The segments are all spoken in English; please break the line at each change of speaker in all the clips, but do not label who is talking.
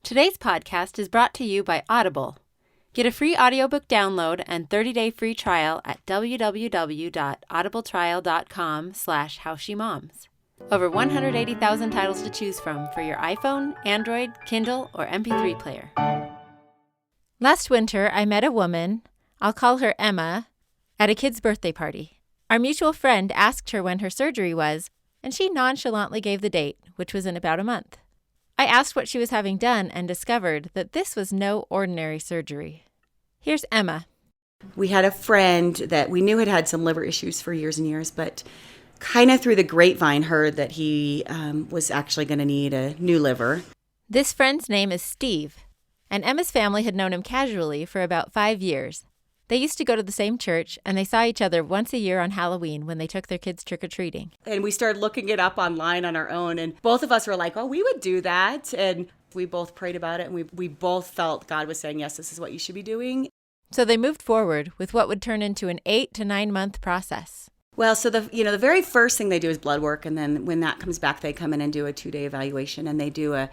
Today's podcast is brought to you by Audible. Get a free audiobook download and 30-day free trial at www.audibletrial.com/howshemoms. Over 180,000 titles to choose from for your iPhone, Android, Kindle, or MP3 player. Last winter, I met a woman, I'll call her Emma, at a kid's birthday party. Our mutual friend asked her when her surgery was, and she nonchalantly gave the date, which was in about a month. I asked what she was having done and discovered that this was no ordinary surgery. Here's Emma.
We had a friend that we knew had some liver issues for years and years, but kind of through the grapevine heard that he was actually going to need a new liver.
This friend's name is Steve, and Emma's family had known him casually for about 5 years. They used to go to the same church, and they saw each other once a year on Halloween when they took their kids trick-or-treating.
And we started looking it up online on our own, and both of us were like, oh, we would do that. And we both prayed about it, and we both felt God was saying, yes, this is what you should be doing.
So they moved forward with what would turn into an 8 to 9 month process.
Well, so the very first thing they do is blood work, and then when that comes back, they come in and do a 2-day evaluation, and they do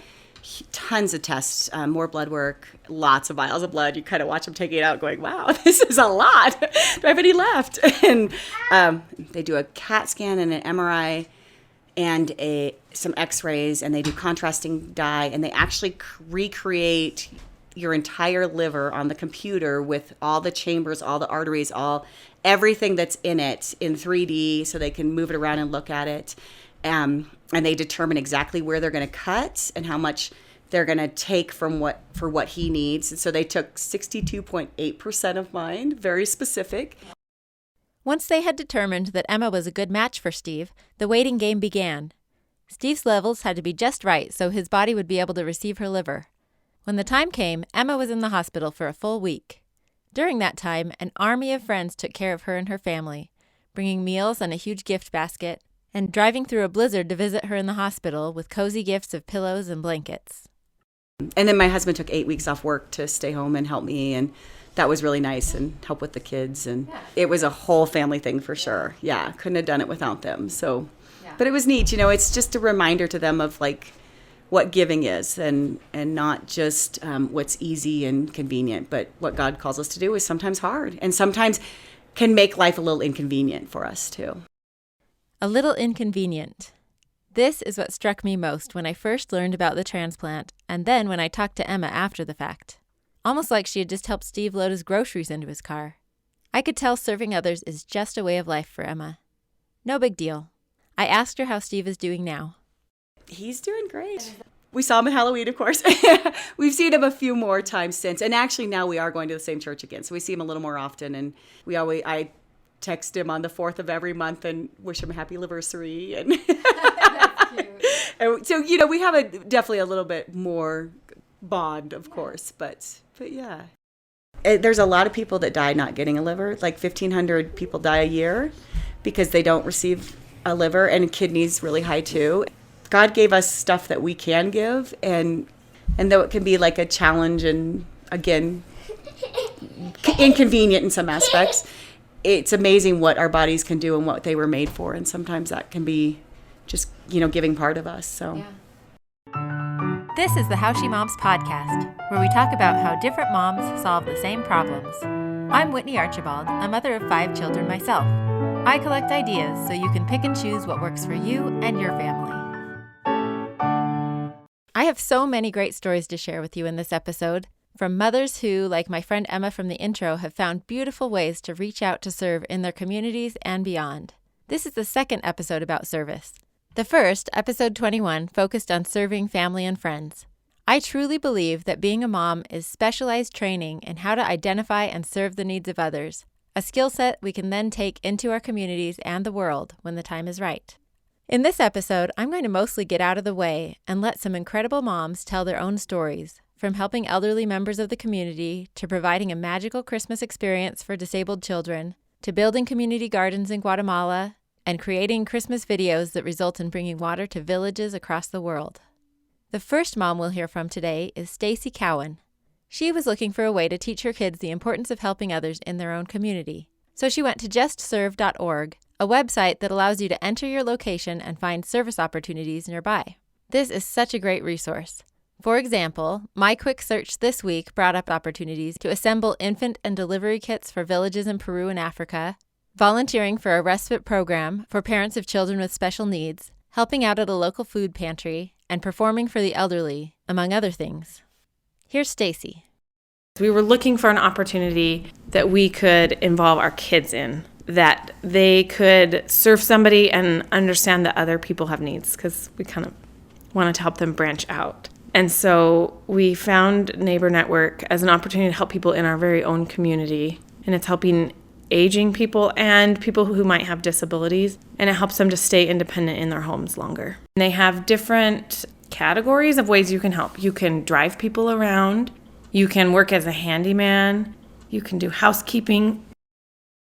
tons of tests, more blood work, lots of vials of blood. You kind of watch them take it out going, wow, this is a lot. Do I have any left? And they do a CAT scan and an MRI and some x-rays, and they do contrasting dye, and they actually recreate your entire liver on the computer with all the chambers, all the arteries, everything that's in it in 3D, so they can move it around and look at it. And they determine exactly where they're going to cut and how much they're going to take for what he needs. And so they took 62.8% of mine, very specific.
Once they had determined that Emma was a good match for Steve, the waiting game began. Steve's levels had to be just right so his body would be able to receive her liver. When the time came, Emma was in the hospital for a full week. During that time, an army of friends took care of her and her family, bringing meals and a huge gift basket, and driving through a blizzard to visit her in the hospital with cozy gifts of pillows and blankets.
And then my husband took 8 weeks off work to stay home and help me, and that was really nice, and help with the kids. And it was a whole family thing for sure. Yeah, couldn't have done it without them. So, but it was neat. It's just a reminder to them of like what giving is, and not just what's easy and convenient, but what God calls us to do is sometimes hard, and sometimes can make life a little inconvenient for us too.
A little inconvenient. This is what struck me most when I first learned about the transplant, and then when I talked to Emma after the fact. Almost like she had just helped Steve load his groceries into his car. I could tell serving others is just a way of life for Emma. No big deal. I asked her how Steve is doing now.
He's doing great. We saw him at Halloween, of course. We've seen him a few more times since, and actually now we are going to the same church again, so we see him a little more often, and I text him on the 4th of every month and wish him a happy anniversary. And
That's cute.
And so, we have definitely a little bit more bond, of course, but yeah. There's a lot of people that die not getting a liver. Like 1,500 people die a year because they don't receive a liver, and kidneys really high too. God gave us stuff that we can give, and though it can be like a challenge and, again, inconvenient in some aspects, it's amazing what our bodies can do and what they were made for, and sometimes that can be just, giving part of us. So.
Yeah. This is the How She Moms podcast, where we talk about how different moms solve the same problems. I'm Whitney Archibald, a mother of 5 children myself. I collect ideas so you can pick and choose what works for you and your family. I have so many great stories to share with you in this episode, from mothers who, like my friend Emma from the intro, have found beautiful ways to reach out to serve in their communities and beyond. This is the second episode about service. The first, episode 21, focused on serving family and friends. I truly believe that being a mom is specialized training in how to identify and serve the needs of others, a skill set we can then take into our communities and the world when the time is right. In this episode, I'm going to mostly get out of the way and let some incredible moms tell their own stories, from helping elderly members of the community to providing a magical Christmas experience for disabled children, to building community gardens in Guatemala, and creating Christmas videos that result in bringing water to villages across the world. The first mom we'll hear from today is Stacy Cowan. She was looking for a way to teach her kids the importance of helping others in their own community. So she went to justserve.org, a website that allows you to enter your location and find service opportunities nearby. This is such a great resource. For example, my quick search this week brought up opportunities to assemble infant and delivery kits for villages in Peru and Africa, volunteering for a respite program for parents of children with special needs, helping out at a local food pantry, and performing for the elderly, among other things. Here's Stacy.
We were looking for an opportunity that we could involve our kids in, that they could serve somebody and understand that other people have needs, because we kind of wanted to help them branch out. And so we found Neighbor Network as an opportunity to help people in our very own community. And it's helping aging people and people who might have disabilities. And it helps them to stay independent in their homes longer. And they have different categories of ways you can help. You can drive people around. You can work as a handyman. You can do housekeeping.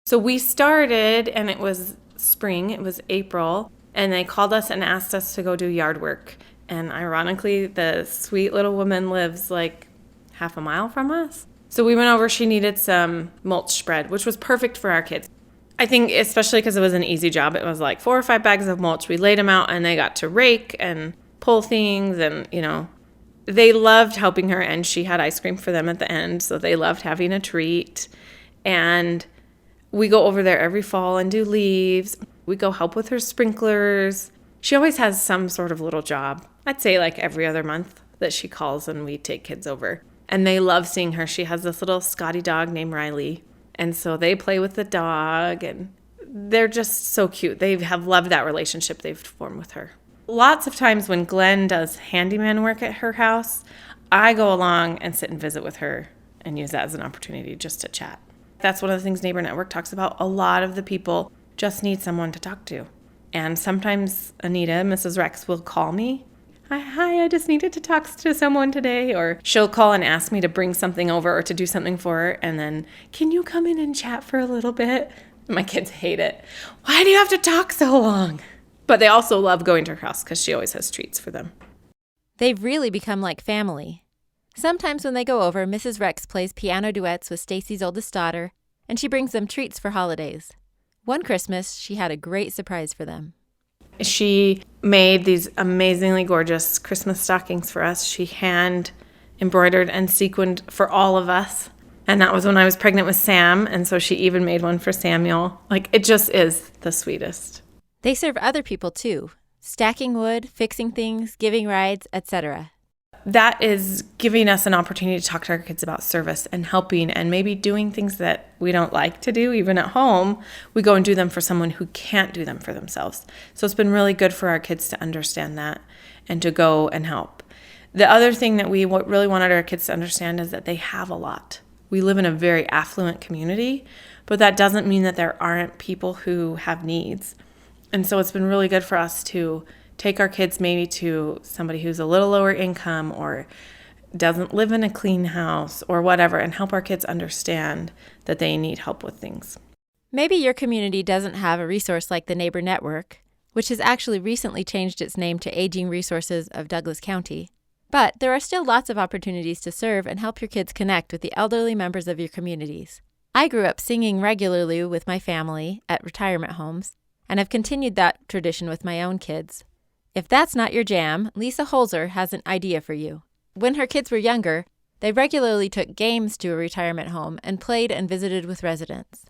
So we started, and it was spring, it was April, and they called us and asked us to go do yard work. And ironically, the sweet little woman lives like half a mile from us. So we went over, she needed some mulch spread, which was perfect for our kids. I think especially because it was an easy job, it was like 4 or 5 bags of mulch. We laid them out and they got to rake and pull things, and, they loved helping her, and she had ice cream for them at the end. So they loved having a treat. And we go over there every fall and do leaves. We go help with her sprinklers. She always has some sort of little job. I'd say like every other month that she calls and we take kids over. And they love seeing her. She has this little Scotty dog named Riley. And so they play with the dog, and they're just so cute. They have loved that relationship they've formed with her. Lots of times when Glenn does handyman work at her house, I go along and sit and visit with her and use that as an opportunity just to chat. That's one of the things Neighbor Network talks about. A lot of the people just need someone to talk to. And sometimes Anita, Mrs. Rex, will call me. Hi, I just needed to talk to someone today. Or she'll call and ask me to bring something over or to do something for her. And then, can you come in and chat for a little bit? My kids hate it. Why do you have to talk so long? But they also love going to her house because she always has treats for them.
They've really become like family. Sometimes when they go over, Mrs. Rex plays piano duets with Stacy's oldest daughter, and she brings them treats for holidays. One Christmas, she had a great surprise for them.
She made these amazingly gorgeous Christmas stockings for us. She hand embroidered and sequined for all of us. And that was when I was pregnant with Sam, and so she even made one for Samuel. It just is the sweetest.
They serve other people too, stacking wood, fixing things, giving rides, etc.
That is giving us an opportunity to talk to our kids about service and helping and maybe doing things that we don't like to do, even at home. We go and do them for someone who can't do them for themselves. So it's been really good for our kids to understand that and to go and help. The other thing that we really wanted our kids to understand is that they have a lot. We live in a very affluent community, but that doesn't mean that there aren't people who have needs. And so it's been really good for us to take our kids maybe to somebody who's a little lower income or doesn't live in a clean house or whatever, and help our kids understand that they need help with things.
Maybe your community doesn't have a resource like the Neighbor Network, which has actually recently changed its name to Aging Resources of Douglas County. But there are still lots of opportunities to serve and help your kids connect with the elderly members of your communities. I grew up singing regularly with my family at retirement homes, and have continued that tradition with my own kids. If that's not your jam, Lisa Holzer has an idea for you. When her kids were younger, they regularly took games to a retirement home and played and visited with residents.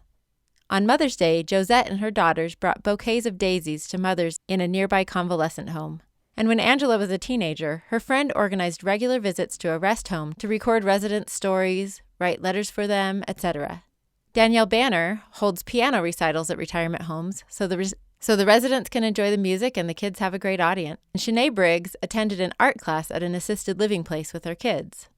On Mother's Day, Josette and her daughters brought bouquets of daisies to mothers in a nearby convalescent home. And when Angela was a teenager, her friend organized regular visits to a rest home to record residents' stories, write letters for them, etc. Danielle Banner holds piano recitals at retirement homes, so the residents can enjoy the music and the kids have a great audience. And Shanae Briggs attended an art class at an assisted living place with her kids.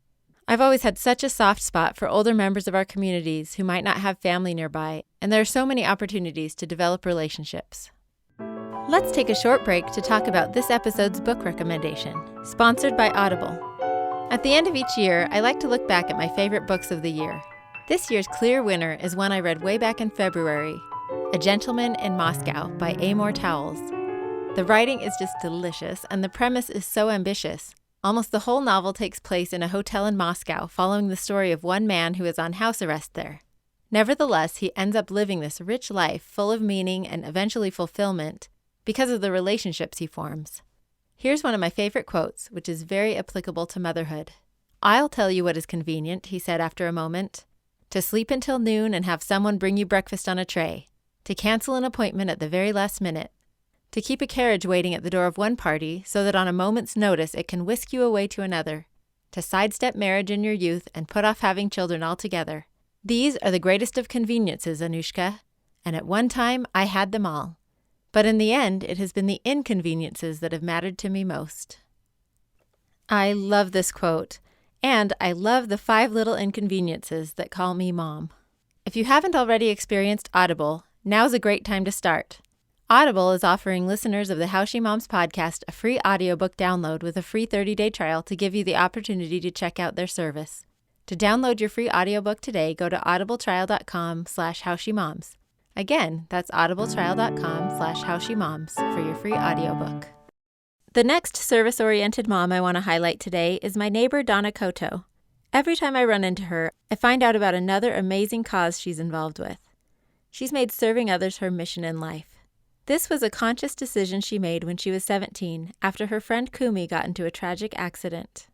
I've always had such a soft spot for older members of our communities who might not have family nearby, and there are so many opportunities to develop relationships. Let's take a short break to talk about this episode's book recommendation, sponsored by Audible. At the end of each year, I like to look back at my favorite books of the year. This year's clear winner is one I read way back in February, A Gentleman in Moscow by Amor Towles. The writing is just delicious, and the premise is so ambitious. Almost the whole novel takes place in a hotel in Moscow, following the story of one man who is on house arrest there. Nevertheless, he ends up living this rich life full of meaning and eventually fulfillment because of the relationships he forms. Here's one of my favorite quotes, which is very applicable to motherhood. "I'll tell you what is convenient," he said after a moment. "To sleep until noon and have someone bring you breakfast on a tray. To cancel an appointment at the very last minute. To keep a carriage waiting at the door of one party so that on a moment's notice it can whisk you away to another. To sidestep marriage in your youth and put off having children altogether. These are the greatest of conveniences, Anushka, and at one time I had them all. But in the end, it has been the inconveniences that have mattered to me most." I love this quote, and I love the 5 little inconveniences that call me mom. If you haven't already experienced Audible, now's a great time to start. Audible is offering listeners of the How She Moms podcast a free audiobook download with a free 30-day trial to give you the opportunity to check out their service. To download your free audiobook today, go to audibletrial.com/howshemoms. Again, that's audibletrial.com/howshemoms for your free audiobook. The next service-oriented mom I want to highlight today is my neighbor Donna Koto. Every time I run into her, I find out about another amazing cause she's involved with. She's made serving others her mission in life. This was a conscious decision she made when she was 17 after her friend Kumi got into a tragic accident.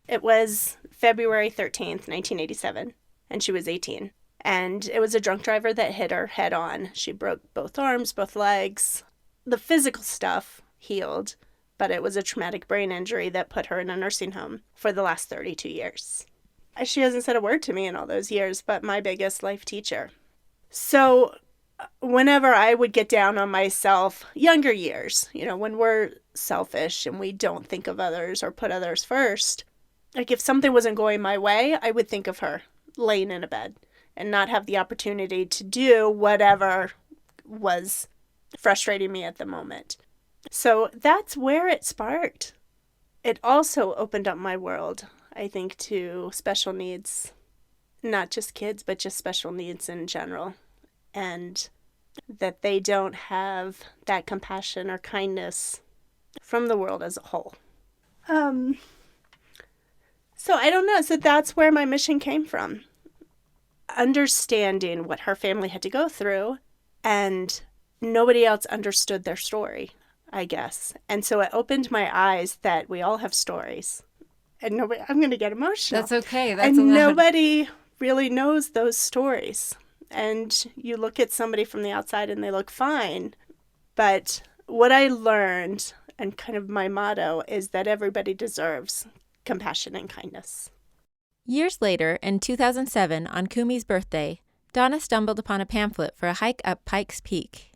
It was February 13th, 1987, and she was 18. And it was a drunk driver that hit her head on. She broke both arms, both legs. The physical stuff healed, but it was a traumatic brain injury that put her in a nursing home for the last 32 years. She hasn't said a word to me in all those years, but my biggest life teacher. So whenever I would get down on myself, younger years, when we're selfish and we don't think of others or put others first, like if something wasn't going my way, I would think of her laying in a bed and not have the opportunity to do whatever was frustrating me at the moment. So that's where it sparked. It also opened up my world, I think, to special needs, not just kids, but just special needs in general, and that they don't have that compassion or kindness from the world as a whole. So I don't know. So that's where my mission came from. Understanding what her family had to go through, and nobody else understood their story, I guess. And so it opened my eyes that we all have stories. And I'm going to get emotional.
That's okay.
And nobody really knows those stories. And you look at somebody from the outside and they look fine. But what I learned, and kind of my motto, is that everybody deserves compassion and kindness.
Years later, in 2007, on Kumi's birthday, Donna stumbled upon a pamphlet for a hike up Pikes Peak.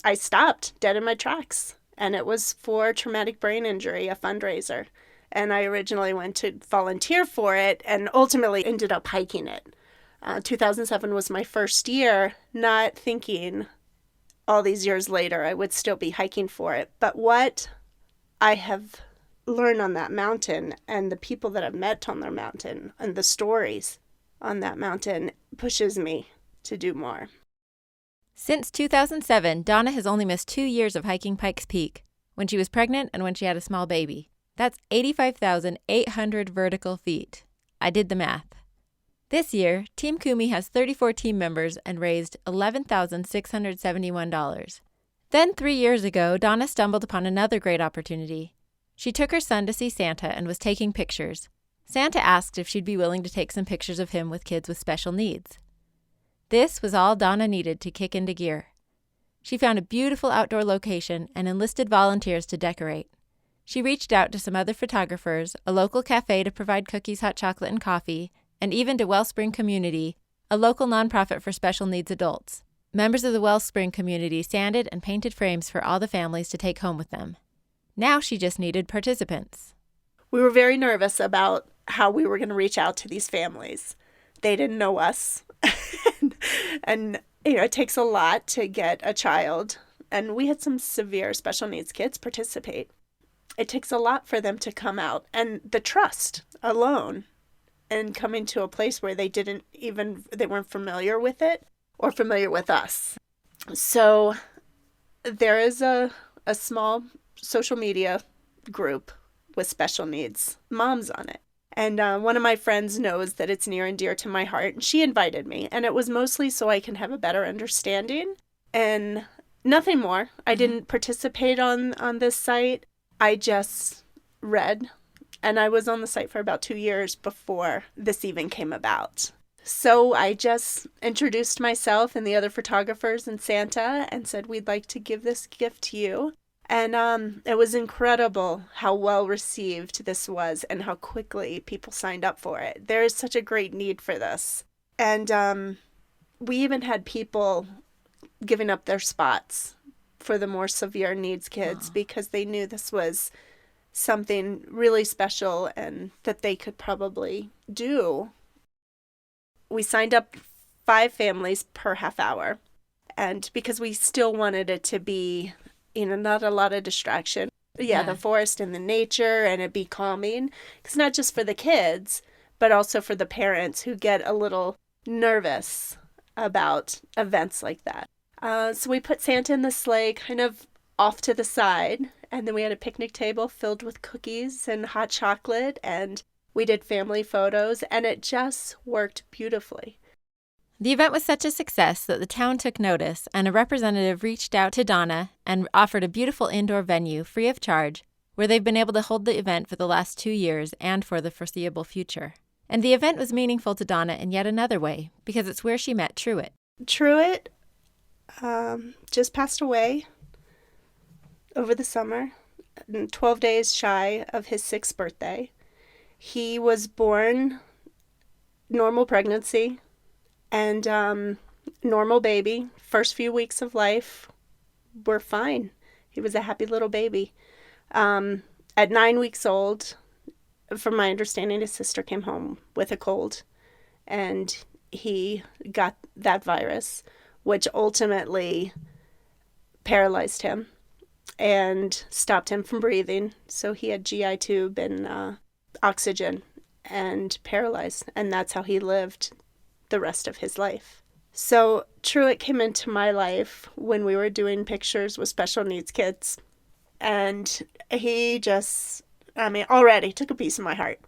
I stopped dead in my tracks, and it was for traumatic brain injury, a fundraiser. And I originally went to volunteer for it and ultimately ended up hiking it. 2007 was my first year, not thinking all these years later I would still be hiking for it. But what I have learned on that mountain and the people that I've met on their mountain and the stories on that mountain pushes me to do more.
Since 2007, Donna has only missed 2 years of hiking Pikes Peak, when she was pregnant and when she had a small baby. That's 85,800 vertical feet. I did the math. This year, Team Kumi has 34 team members and raised $11,671. Then 3 years ago, Donna stumbled upon another great opportunity. She took her son to see Santa and was taking pictures. Santa asked if she'd be willing to take some pictures of him with kids with special needs. This was all Donna needed to kick into gear. She found a beautiful outdoor location and enlisted volunteers to decorate. She reached out to some other photographers, a local cafe to provide cookies, hot chocolate, and coffee, and even to Wellspring Community, a local nonprofit for special needs adults. Members of the Wellspring community sanded and painted frames for all the families to take home with them. Now she just needed participants.
We were very nervous about how we were going to reach out to these families. They didn't know us. and it takes a lot to get a child. And we had some severe special needs kids participate. It takes a lot for them to come out. And the trust alone, and coming to a place where they weren't familiar with it or familiar with us. So there is a small social media group with special needs moms on it. And one of my friends knows that it's near and dear to my heart, and she invited me. And it was mostly so I can have a better understanding and nothing more. I didn't participate on this site. I just read, and I was on the site for about 2 years before this even came about. So I just introduced myself and the other photographers and Santa and said, we'd like to give this gift to you. And it was incredible how well received this was and how quickly people signed up for it. There is such a great need for this. And we even had people giving up their spots for the more severe needs kids because they knew this was something really special and that they could probably do. We signed up 5 families per half hour. And because we still wanted it to be, not a lot of distraction. Yeah, the forest and the nature, and it be calming. It's not just for the kids, but also for the parents who get a little nervous about events like that. So we put Santa in the sleigh kind of off to the side, and then we had a picnic table filled with cookies and hot chocolate, and we did family photos, and it just worked beautifully.
The event was such a success that the town took notice, and a representative reached out to Donna and offered a beautiful indoor venue free of charge where they've been able to hold the event for the last 2 years and for the foreseeable future. And the event was meaningful to Donna in yet another way, because it's where she met Truett.
Truett just passed away over the summer, 12 days shy of his 6th birthday. He was born normal pregnancy and normal baby. First few weeks of life were fine. He was a happy little baby. At 9 weeks old, from my understanding, his sister came home with a cold, and he got that virus, which ultimately paralyzed him and stopped him from breathing. So he had GI tube and oxygen and paralyzed, and that's how he lived the rest of his life. So Truett came into my life when we were doing pictures with special needs kids, and he just, already took a piece of my heart.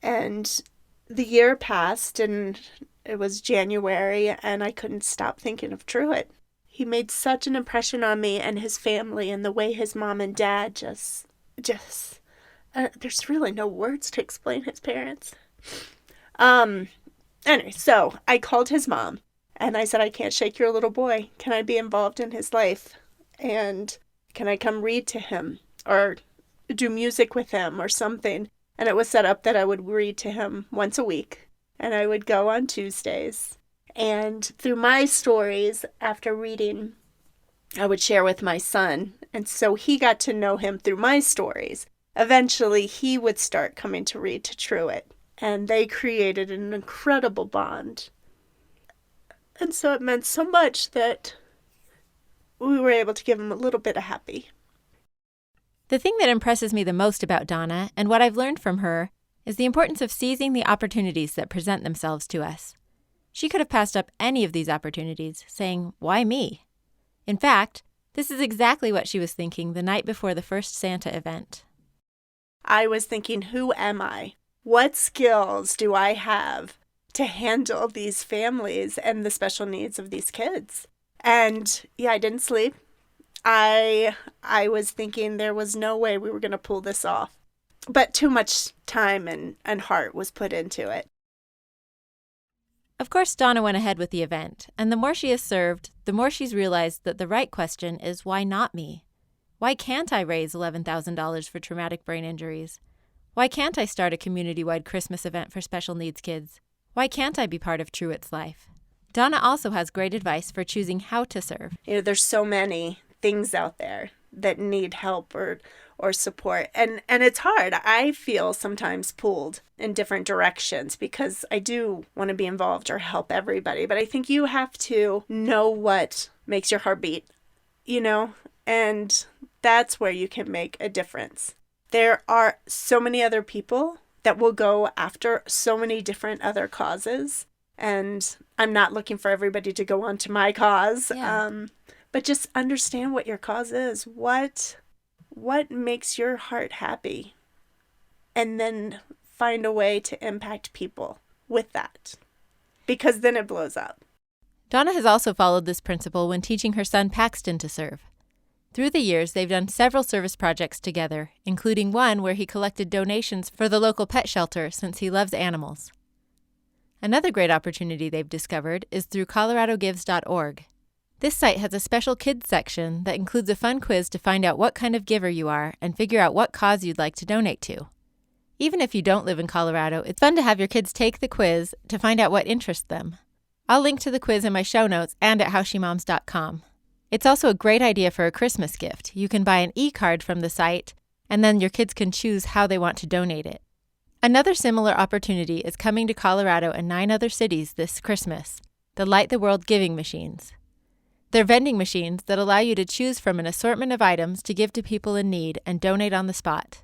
And the year passed, and it was January, and I couldn't stop thinking of Truett. He made such an impression on me and his family, and the way his mom and dad just there's really no words to explain his parents. Anyway, so I called his mom, and I said, I can't shake your little boy. Can I be involved in his life? And can I come read to him or do music with him or something? And it was set up that I would read to him once a week, and I would go on Tuesdays. And through my stories, after reading, I would share with my son. And so he got to know him through my stories. Eventually, he would start coming to read to Truett, and they created an incredible bond. And so it meant so much that we were able to give him a little bit of happy.
The thing that impresses me the most about Donna, and what I've learned from her, is the importance of seizing the opportunities that present themselves to us. She could have passed up any of these opportunities, saying, "Why me?" In fact, this is exactly what she was thinking the night before the first Santa event.
I was thinking, who am I? What skills do I have to handle these families and the special needs of these kids? And yeah, I didn't sleep. I was thinking there was no way we were going to pull this off. But too much time and heart was put into it.
Of course, Donna went ahead with the event, and the more she has served, the more she's realized that the right question is, why not me? Why can't I raise $11,000 for traumatic brain injuries? Why can't I start a community-wide Christmas event for special needs kids? Why can't I be part of Truett's life? Donna also has great advice for choosing how to serve.
There's so many things out there that need help or support. And it's hard. I feel sometimes pulled in different directions because I do want to be involved or help everybody. But I think you have to know what makes your heart beat, and that's where you can make a difference. There are so many other people that will go after so many different other causes. And I'm not looking for everybody to go on to my cause.
Yeah.
But just understand what your cause is. What makes your heart happy? And then find a way to impact people with that. Because then it blows up.
Donna has also followed this principle when teaching her son Paxton to serve. Through the years, they've done several service projects together, including one where he collected donations for the local pet shelter since he loves animals. Another great opportunity they've discovered is through coloradogives.org. This site has a special kids section that includes a fun quiz to find out what kind of giver you are and figure out what cause you'd like to donate to. Even if you don't live in Colorado, it's fun to have your kids take the quiz to find out what interests them. I'll link to the quiz in my show notes and at howshemoms.com. It's also a great idea for a Christmas gift. You can buy an e-card from the site, and then your kids can choose how they want to donate it. Another similar opportunity is coming to Colorado and 9 other cities this Christmas, the Light the World Giving Machines. They're vending machines that allow you to choose from an assortment of items to give to people in need and donate on the spot.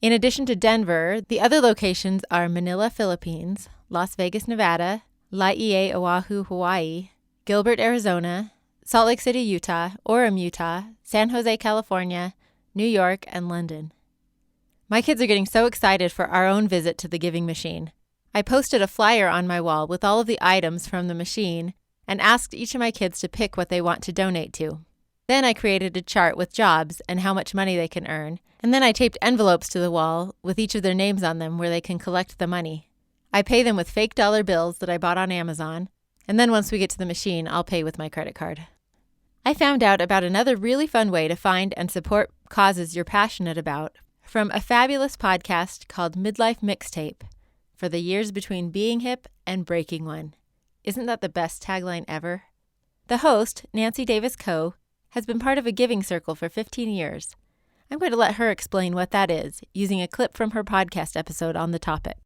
In addition to Denver, the other locations are Manila, Philippines, Las Vegas, Nevada, Laie, Oahu, Hawaii, Gilbert, Arizona, Salt Lake City, Utah, Orem, Utah, San Jose, California, New York, and London. My kids are getting so excited for our own visit to the giving machine. I posted a flyer on my wall with all of the items from the machine and asked each of my kids to pick what they want to donate to. Then I created a chart with jobs and how much money they can earn, and then I taped envelopes to the wall with each of their names on them where they can collect the money. I pay them with fake dollar bills that I bought on Amazon, and then once we get to the machine, I'll pay with my credit card. I found out about another really fun way to find and support causes you're passionate about from a fabulous podcast called Midlife Mixtape, for the years between being hip and breaking one. Isn't that the best tagline ever? The host, Nancy Davis Coe, has been part of a giving circle for 15 years. I'm going to let her explain what that is, using a clip from her podcast episode on the topic.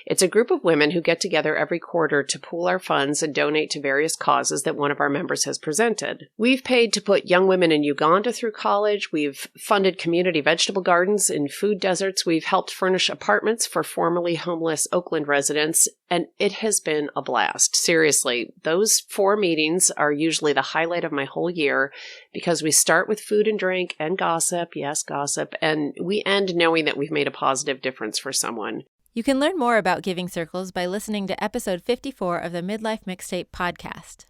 It's a group of women who get together every quarter to pool our funds and donate to various causes that one of our members has presented. We've paid to put young women in Uganda through college. We've funded community vegetable gardens in food deserts. We've helped furnish apartments for formerly homeless Oakland residents, and it has been a blast. Seriously, those 4 meetings are usually the highlight of my whole year because we start with food and drink and gossip, yes, gossip, and we end knowing that we've made a positive difference for someone.
You can learn more about giving circles by listening to episode 54 of the Midlife Mixtape podcast.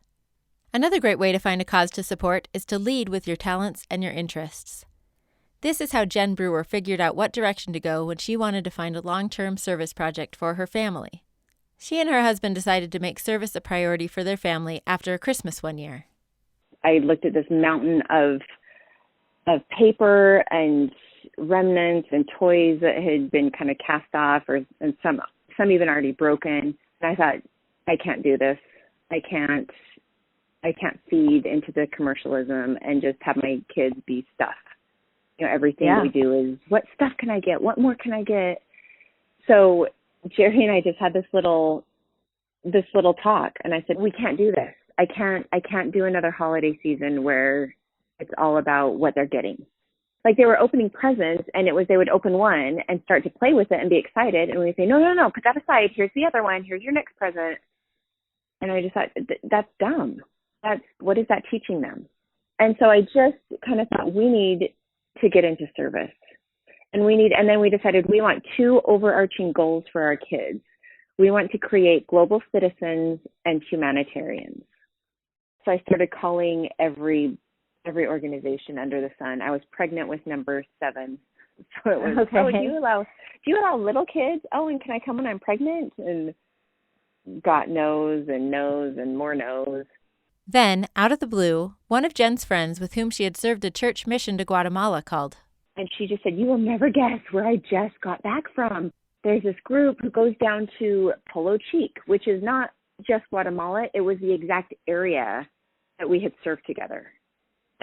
Another great way to find a cause to support is to lead with your talents and your interests. This is how Jen Brewer figured out what direction to go when she wanted to find a long-term service project for her family. She and her husband decided to make service a priority for their family after a Christmas one year.
I looked at this mountain of paper and remnants and toys that had been kind of cast off and some even already broken. And I thought, I can't do this. I can't feed into the commercialism and just have my kids be stuff. You know, everything we do is, what stuff can I get? What more can I get? So Jerry and I just had this little talk, and I said, we can't do this. I can't do another holiday season where it's all about what they're getting. Like, they were opening presents, and it was, they would open one and start to play with it and be excited. And we say, no, put that aside. Here's the other one. Here's your next present. And I just thought, that's dumb. What is that teaching them? And so I just kind of thought, we need to get into service. And then we decided we want 2 overarching goals for our kids. We want to create global citizens and humanitarians. So I started calling every organization under the sun. I was pregnant with number 7. So it was, okay. Do you allow little kids? Oh, and can I come when I'm pregnant? And got no's and more no's.
Then, out of the blue, one of Jen's friends with whom she had served a church mission to Guatemala called.
And she just said, you will never guess where I just got back from. There's this group who goes down to Polo Cheek, which is not just Guatemala. It was the exact area that we had served together.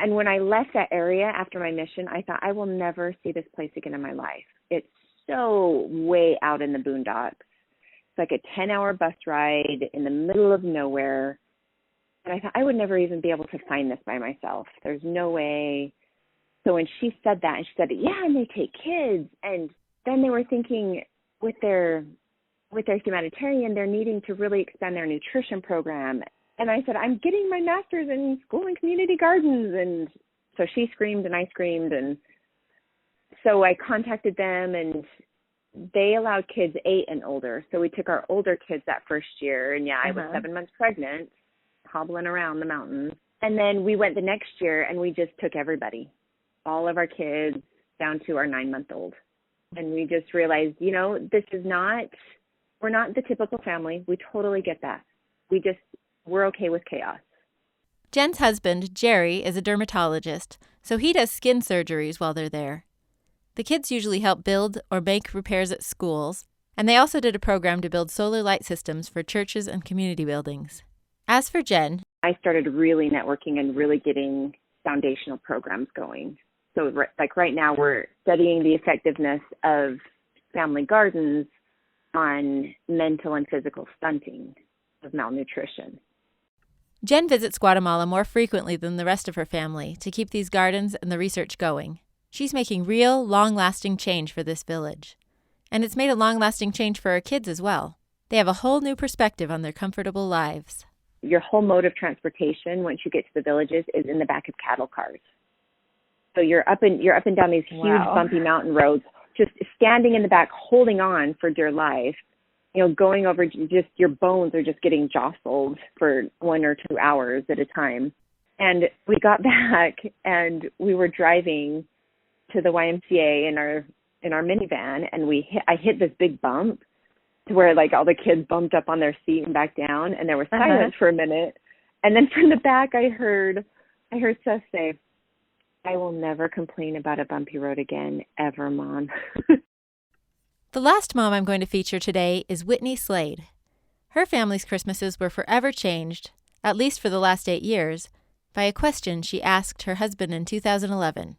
And when I left that area after my mission, I thought, I will never see this place again in my life. It's so way out in the boondocks. It's like a 10-hour bus ride in the middle of nowhere. And I thought, I would never even be able to find this by myself. There's no way. So when she said that, and she said, yeah, and they take kids. And then they were thinking with their humanitarian, they're needing to really expand their nutrition program. And I said, I'm getting my master's in school and community gardens. And so she screamed and I screamed. And so I contacted them, and they allowed kids 8 and older. So we took our older kids that first year. And I was 7 months pregnant, hobbling around the mountains. And then we went the next year, and we just took everybody. all of our kids down to our 9-month-old. And we just realized, we're not the typical family. We totally get that. We're okay with chaos.
Jen's husband, Jerry, is a dermatologist, so he does skin surgeries while they're there. The kids usually help build or make repairs at schools, and they also did a program to build solar light systems for churches and community buildings. As for Jen,
I started really networking and really getting foundational programs going. So like right now we're studying the effectiveness of family gardens on mental and physical stunting of malnutrition.
Jen visits Guatemala more frequently than the rest of her family to keep these gardens and the research going. She's making real, long-lasting change for this village. And it's made a long-lasting change for her kids as well. They have a whole new perspective on their comfortable lives.
Your whole mode of transportation once you get to the villages is in the back of cattle cars. So you're up and down these huge bumpy mountain roads, just standing in the back, holding on for dear life. Going over, just your bones are just getting jostled for 1 or 2 hours at a time. And we got back and we were driving to the YMCA in our minivan, and I hit this big bump to where like all the kids bumped up on their seat and back down, and there was silence for a minute. And then from the back I heard Seth say, "I will never complain about a bumpy road again, ever, Mom."
The last mom I'm going to feature today is Whitney Slade. Her family's Christmases were forever changed, at least for the last 8 years, by a question she asked her husband in 2011.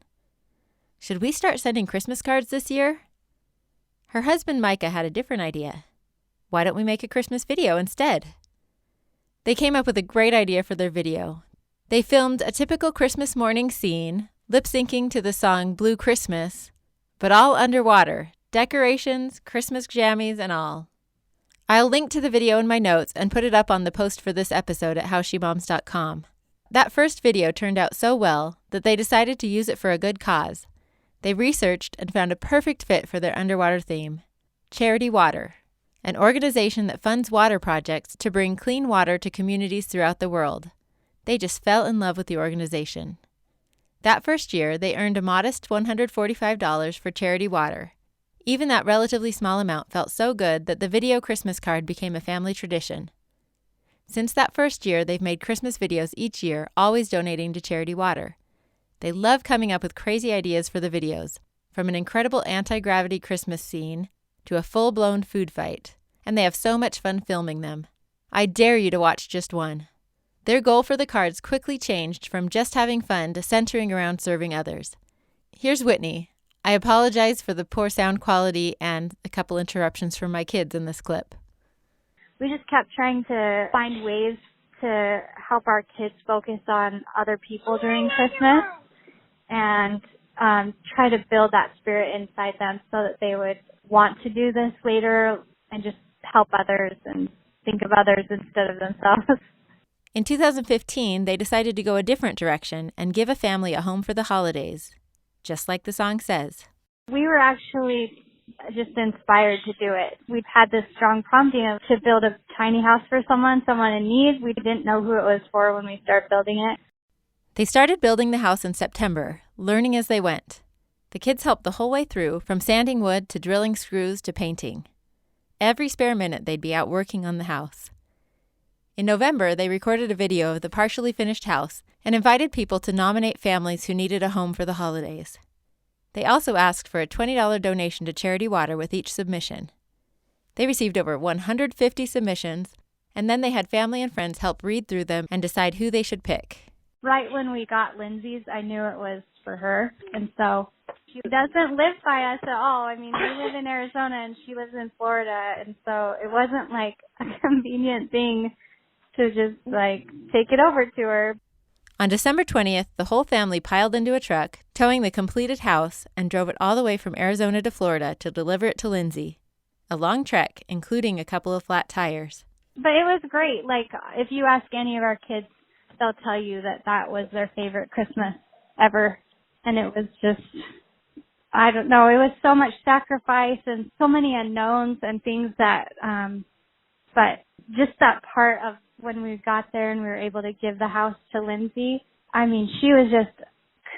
Should we start sending Christmas cards this year? Her husband Micah had a different idea. Why don't we make a Christmas video instead? They came up with a great idea for their video. They filmed a typical Christmas morning scene, lip-syncing to the song Blue Christmas, but all underwater. Decorations, Christmas jammies, and all. I'll link to the video in my notes and put it up on the post for this episode at howshemoms.com. That first video turned out so well that they decided to use it for a good cause. They researched and found a perfect fit for their underwater theme, Charity Water, an organization that funds water projects to bring clean water to communities throughout the world. They just fell in love with the organization. That first year, they earned a modest $145 for Charity Water. Even that relatively small amount felt so good that the video Christmas card became a family tradition. Since that first year, they've made Christmas videos each year, always donating to Charity Water. They love coming up with crazy ideas for the videos, from an incredible anti-gravity Christmas scene to a full-blown food fight, and they have so much fun filming them. I dare you to watch just one. Their goal for the cards quickly changed from just having fun to centering around serving others. Here's Whitney. I apologize for the poor sound quality and a couple interruptions from my kids in this clip.
We just kept trying to find ways to help our kids focus on other people during Christmas and try to build that spirit inside them so that they would want to do this later and just help others and think of others instead of themselves.
In 2015, they decided to go a different direction and give a family a home for the holidays, just like the song says.
We were actually just inspired to do it. We've had this strong prompting to build a tiny house for someone in need. We didn't know who it was for when we started building it.
They started building the house in September, learning as they went. The kids helped the whole way through, from sanding wood to drilling screws to painting. Every spare minute they'd be out working on the house. In November, they recorded a video of the partially finished house and invited people to nominate families who needed a home for the holidays. They also asked for a $20 donation to Charity Water with each submission. They received over 150 submissions, and then they had family and friends help read through them and decide who they should pick.
Right when we got Lindsay's, I knew it was for her, and so she doesn't live by us at all. I mean, we live in Arizona and she lives in Florida, and so it wasn't like a convenient thing to just take it over to her.
On December 20th, the whole family piled into a truck, towing the completed house, and drove it all the way from Arizona to Florida to deliver it to Lindsay. A long trek, including a couple of flat tires.
But it was great. If you ask any of our kids, they'll tell you that was their favorite Christmas ever. And it was just, I don't know, it was so much sacrifice and so many unknowns and things that, but just that part of when we got there and we were able to give the house to Lindsay, I mean, she was just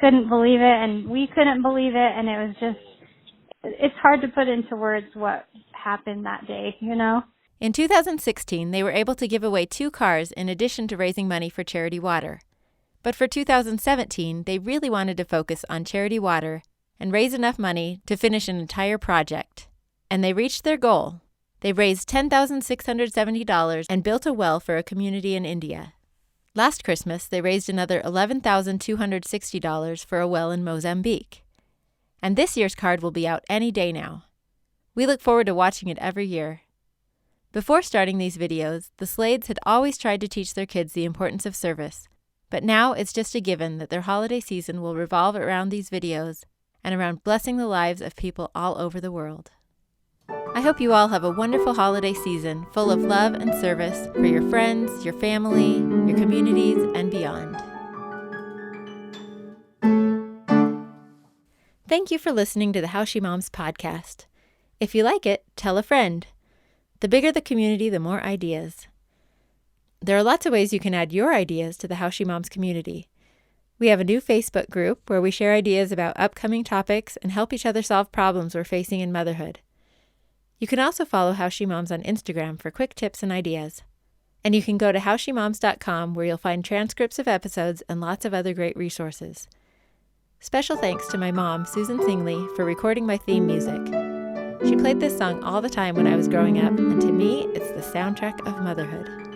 couldn't believe it, and we couldn't believe it, and it was just, it's hard to put into words what happened that day, you know?
In 2016, they were able to give away 2 cars in addition to raising money for Charity Water. But for 2017, they really wanted to focus on Charity Water and raise enough money to finish an entire project. And they reached their goal. They raised $10,670 and built a well for a community in India. Last Christmas, they raised another $11,260 for a well in Mozambique. And this year's card will be out any day now. We look forward to watching it every year. Before starting these videos, the Slades had always tried to teach their kids the importance of service, but now it's just a given that their holiday season will revolve around these videos and around blessing the lives of people all over the world. I hope you all have a wonderful holiday season full of love and service for your friends, your family, your communities, and beyond. Thank you for listening to the How She Moms podcast. If you like it, tell a friend. The bigger the community, the more ideas. There are lots of ways you can add your ideas to the How She Moms community. We have a new Facebook group where we share ideas about upcoming topics and help each other solve problems we're facing in motherhood. You can also follow How She Moms on Instagram for quick tips and ideas. And you can go to howshemoms.com where you'll find transcripts of episodes and lots of other great resources. Special thanks to my mom, Susan Singley, for recording my theme music. She played this song all the time when I was growing up, and to me, it's the soundtrack of motherhood.